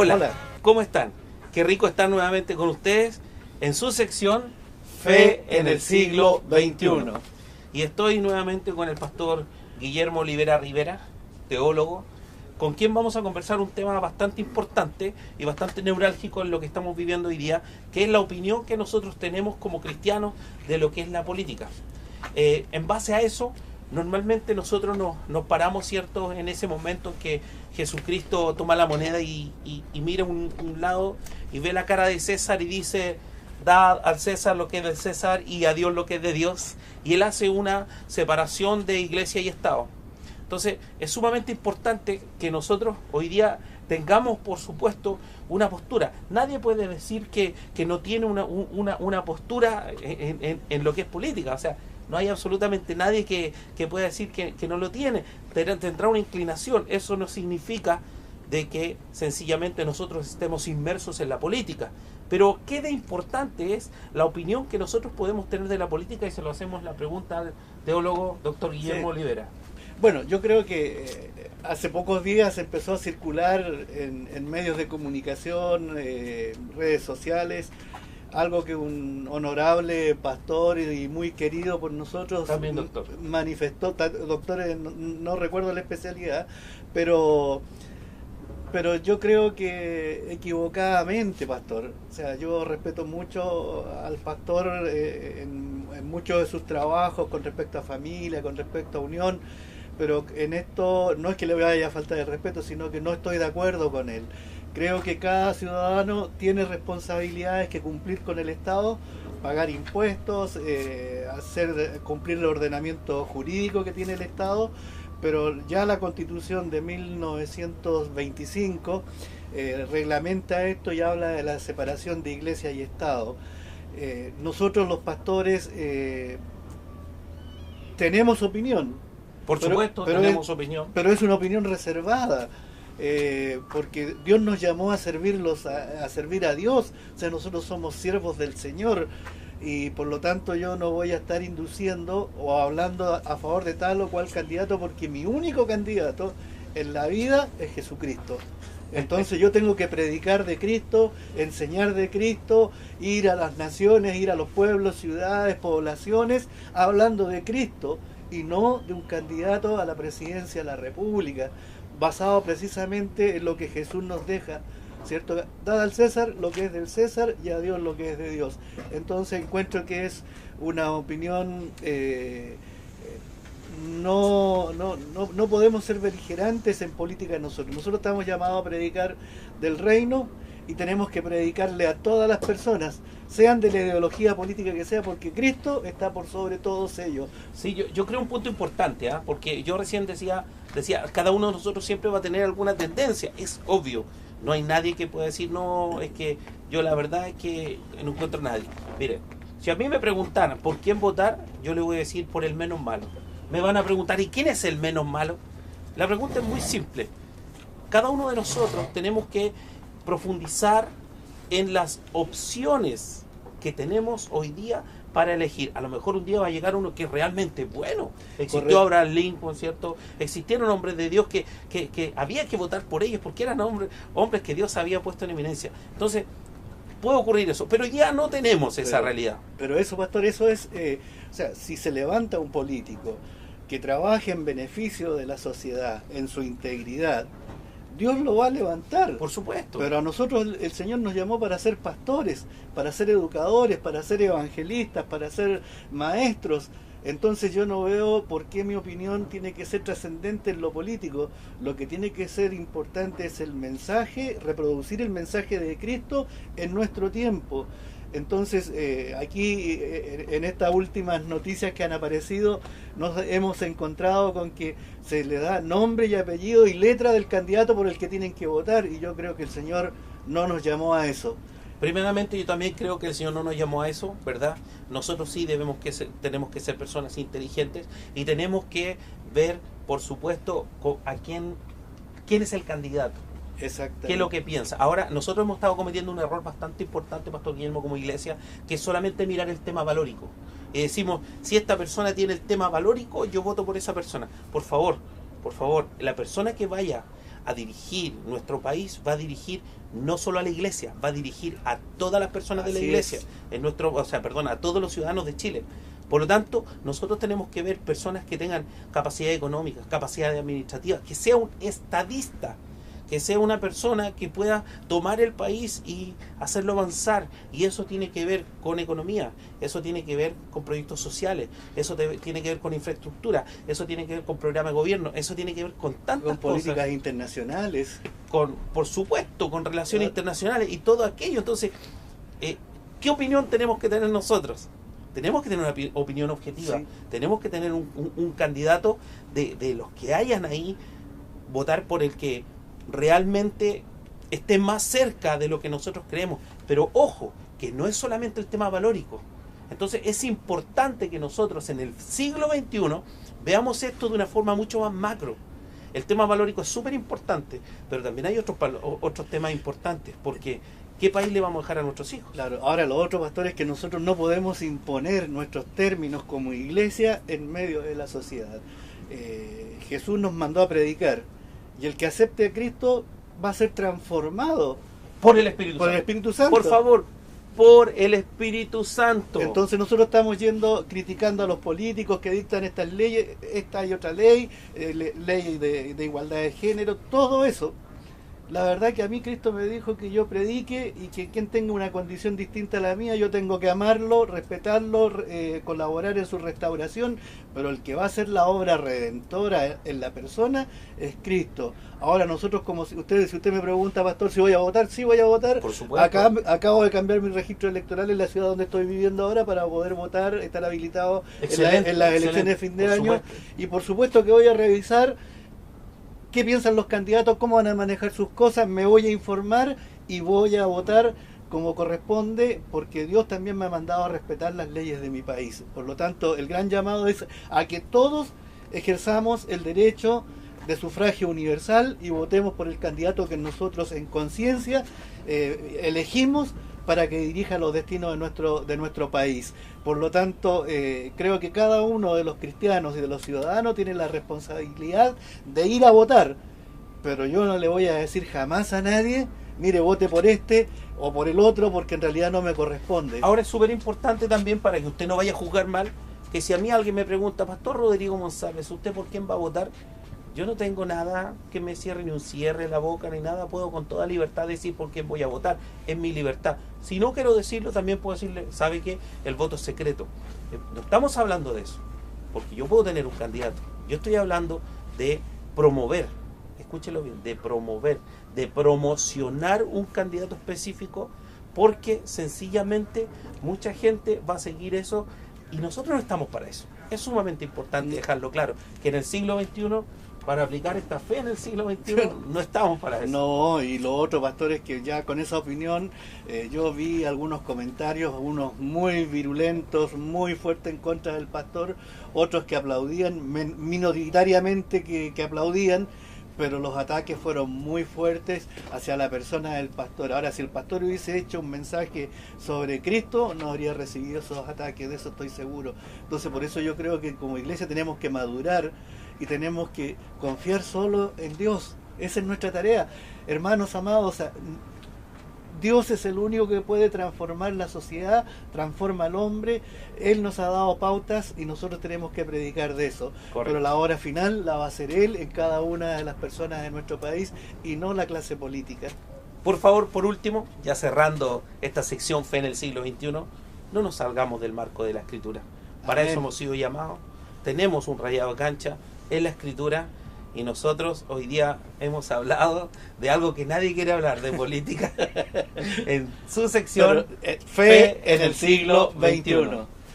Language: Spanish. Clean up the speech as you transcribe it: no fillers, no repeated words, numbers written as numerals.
Hola, Hola. ¿cómo están? Qué rico estar nuevamente con ustedes en su sección Fe en el siglo XXI. Y estoy nuevamente con el pastor Guillermo Olivera Rivera, teólogo, con quien vamos a conversar un tema bastante importante y bastante neurálgico en lo que estamos viviendo hoy día, que es la opinión que nosotros tenemos como cristianos de lo que es la política. En base a eso, normalmente nosotros nos paramos, ¿cierto?, en ese momento en que Jesucristo toma la moneda y mira un lado y ve la cara de César y dice: da al César lo que es del César y a Dios lo que es de Dios. Y él hace una separación de iglesia y Estado. Entonces es sumamente importante que nosotros hoy día tengamos, por supuesto, una postura. Nadie puede decir que no tiene una postura en lo que es política. O sea, no hay absolutamente nadie que pueda decir que no lo tiene. Tendrá una inclinación. Eso no significa de que sencillamente nosotros estemos inmersos en la política. Pero qué de importante es la opinión que nosotros podemos tener de la política, y se lo hacemos la pregunta al teólogo doctor Guillermo Olivera. Bueno, yo creo que hace pocos días empezó a circular en medios de comunicación, redes sociales, algo que un honorable pastor y muy querido por nosotros También doctor. manifestó. Doctor, no recuerdo la especialidad, pero yo creo que equivocadamente, pastor. O sea, yo respeto mucho al pastor en muchos de sus trabajos con respecto a familia, con respecto a unión, pero en esto no es que le vaya a falta de respeto, sino que no estoy de acuerdo con él. Creo que cada ciudadano tiene responsabilidades que cumplir con el Estado, pagar impuestos, cumplir el ordenamiento jurídico que tiene el Estado, pero ya la Constitución de 1925 reglamenta esto y habla de la separación de iglesia y Estado. Nosotros los pastores tenemos opinión. Por supuesto, tenemos opinión. Pero es una opinión reservada. Porque Dios nos llamó a servirlos, a servir a Dios. O sea, nosotros somos siervos del Señor, y por lo tanto yo no voy a estar induciendo o hablando a favor de tal o cual candidato, porque mi único candidato en la vida es Jesucristo. Entonces yo tengo que predicar de Cristo, enseñar de Cristo, ir a las naciones, ir a los pueblos, ciudades, poblaciones, hablando de Cristo, y no de un candidato a la presidencia de la República, basado precisamente en lo que Jesús nos deja, ¿cierto? Dad al César lo que es del César y a Dios lo que es de Dios. Entonces encuentro que es una opinión, no podemos ser beligerantes en política nosotros. Nosotros estamos llamados a predicar del reino y tenemos que predicarle a todas las personas, sean de la ideología política que sea, porque Cristo está por sobre todos ellos. Sí, yo creo un punto importante, porque yo recién decía, cada uno de nosotros siempre va a tener alguna tendencia, es obvio. No hay nadie que pueda decir, no, es que yo la verdad es que no encuentro a nadie. Mire, si a mí me preguntaran por quién votar, yo le voy a decir por el menos malo. Me van a preguntar, ¿y quién es el menos malo? La pregunta es muy simple. Cada uno de nosotros tenemos que profundizar en las opciones que tenemos hoy día para elegir. A lo mejor un día va a llegar uno que es realmente bueno. Existió Abraham Lincoln, ¿cierto? Existieron hombres de Dios que había que votar por ellos porque eran hombres que Dios había puesto en eminencia. Entonces, puede ocurrir eso, pero ya no tenemos esa realidad. Pero eso, pastor, eso es, o sea, si se levanta un político que trabaje en beneficio de la sociedad, en su integridad, Dios lo va a levantar. Por supuesto. Pero a nosotros el Señor nos llamó para ser pastores, para ser educadores, para ser evangelistas, para ser maestros. Entonces yo no veo por qué mi opinión tiene que ser trascendente en lo político. Lo que tiene que ser importante es el mensaje, reproducir el mensaje de Cristo en nuestro tiempo. Entonces, aquí en estas últimas noticias que han aparecido, nos hemos encontrado con que se le da nombre y apellido y letra del candidato por el que tienen que votar, y yo creo que el Señor no nos llamó a eso. Primeramente, yo también creo que el Señor no nos llamó a eso, ¿verdad? Nosotros sí tenemos que ser personas inteligentes y tenemos que ver, por supuesto, a quién es el candidato. Exactamente. ¿Qué es lo que piensa? Ahora, nosotros hemos estado cometiendo un error bastante importante, Pastor Guillermo, como iglesia, que es solamente mirar el tema valórico. Y decimos, si esta persona tiene el tema valórico, yo voto por esa persona. Por favor, la persona que vaya a dirigir nuestro país va a dirigir no solo a la iglesia, va a dirigir a todas las personas de la Así iglesia, es. a todos los ciudadanos de Chile. Por lo tanto, nosotros tenemos que ver personas que tengan capacidad económica, capacidad administrativa, que sea un estadista, que sea una persona que pueda tomar el país y hacerlo avanzar. Y eso tiene que ver con economía, eso tiene que ver con proyectos sociales, eso tiene que ver con infraestructura, eso tiene que ver con programas de gobierno, eso tiene que ver con tantas Con políticas cosas, internacionales. por supuesto, con relaciones Claro. internacionales y todo aquello. Entonces, ¿qué opinión tenemos que tener nosotros? Tenemos que tener una opinión objetiva, Sí. tenemos que tener un candidato de los que hayan ahí, votar por el que realmente esté más cerca de lo que nosotros creemos. Pero ojo, que no es solamente el tema valórico. Entonces es importante que nosotros en el siglo XXI veamos esto de una forma mucho más macro. El tema valórico es súper importante, pero también hay otros temas importantes, porque ¿qué país le vamos a dejar a nuestros hijos? Claro, ahora lo otro, pastor, es que nosotros no podemos imponer nuestros términos como iglesia en medio de la sociedad. Jesús nos mandó a predicar, y el que acepte a Cristo va a ser transformado Por el Espíritu por el Santo. Espíritu Santo. Por favor, por el Espíritu Santo. Entonces nosotros estamos yendo criticando a los políticos que dictan estas leyes, esta y otra ley, ley de igualdad de género, todo eso. La verdad que a mí Cristo me dijo que yo predique y que quien tenga una condición distinta a la mía, yo tengo que amarlo, respetarlo, colaborar en su restauración, pero el que va a hacer la obra redentora en la persona es Cristo. Ahora nosotros, como si usted me pregunta, pastor, si voy a votar, sí voy a votar. Por supuesto. Acabo de cambiar mi registro electoral en la ciudad donde estoy viviendo ahora para poder votar, estar habilitado Excelente, en las excelente, elecciones de fin de por año. supuesto. Y por supuesto que voy a revisar qué piensan los candidatos, cómo van a manejar sus cosas, me voy a informar y voy a votar como corresponde, porque Dios también me ha mandado a respetar las leyes de mi país. Por lo tanto, el gran llamado es a que todos ejerzamos el derecho de sufragio universal y votemos por el candidato que nosotros en conciencia elegimos para que dirija los destinos de nuestro país. Por lo tanto, creo que cada uno de los cristianos y de los ciudadanos tiene la responsabilidad de ir a votar, pero yo no le voy a decir jamás a nadie, mire, vote por este o por el otro, porque en realidad no me corresponde. Ahora es súper importante también, para que usted no vaya a juzgar mal, que si a mí alguien me pregunta, Pastor Rodrigo González, ¿usted por quién va a votar? Yo no tengo nada que me cierre, ni un cierre en la boca, ni nada. Puedo con toda libertad decir por quién voy a votar. Es mi libertad. Si no quiero decirlo, también puedo decirle, ¿sabe qué? El voto es secreto. No estamos hablando de eso, porque yo puedo tener un candidato. Yo estoy hablando de promover, escúchelo bien, de promover, de promocionar un candidato específico, porque sencillamente mucha gente va a seguir eso y nosotros no estamos para eso. Es sumamente importante dejarlo claro, que en el siglo XXI, para aplicar esta fe en el siglo XXI, no estamos para eso. No, y lo otro, pastor, es que ya con esa opinión yo vi algunos comentarios, unos muy virulentos, muy fuertes en contra del pastor, otros que aplaudían, minoritariamente que aplaudían, pero los ataques fueron muy fuertes hacia la persona del pastor. Ahora, si el pastor hubiese hecho un mensaje sobre Cristo, no habría recibido esos ataques, de eso estoy seguro. Entonces, por eso yo creo que como iglesia tenemos que madurar y tenemos que confiar solo en Dios. Esa es nuestra tarea. Hermanos amados, Dios es el único que puede transformar la sociedad, transforma al hombre. Él nos ha dado pautas y nosotros tenemos que predicar de eso. Correcto. Pero la obra final la va a hacer Él en cada una de las personas de nuestro país y no la clase política. Por favor, por último, ya cerrando esta sección Fe en el siglo XXI, no nos salgamos del marco de la Escritura. Para Amén. eso hemos sido llamados. Tenemos un rayado de cancha en la Escritura. Y nosotros hoy día hemos hablado de algo que nadie quiere hablar, de política, en su sección Fe en el siglo XXI.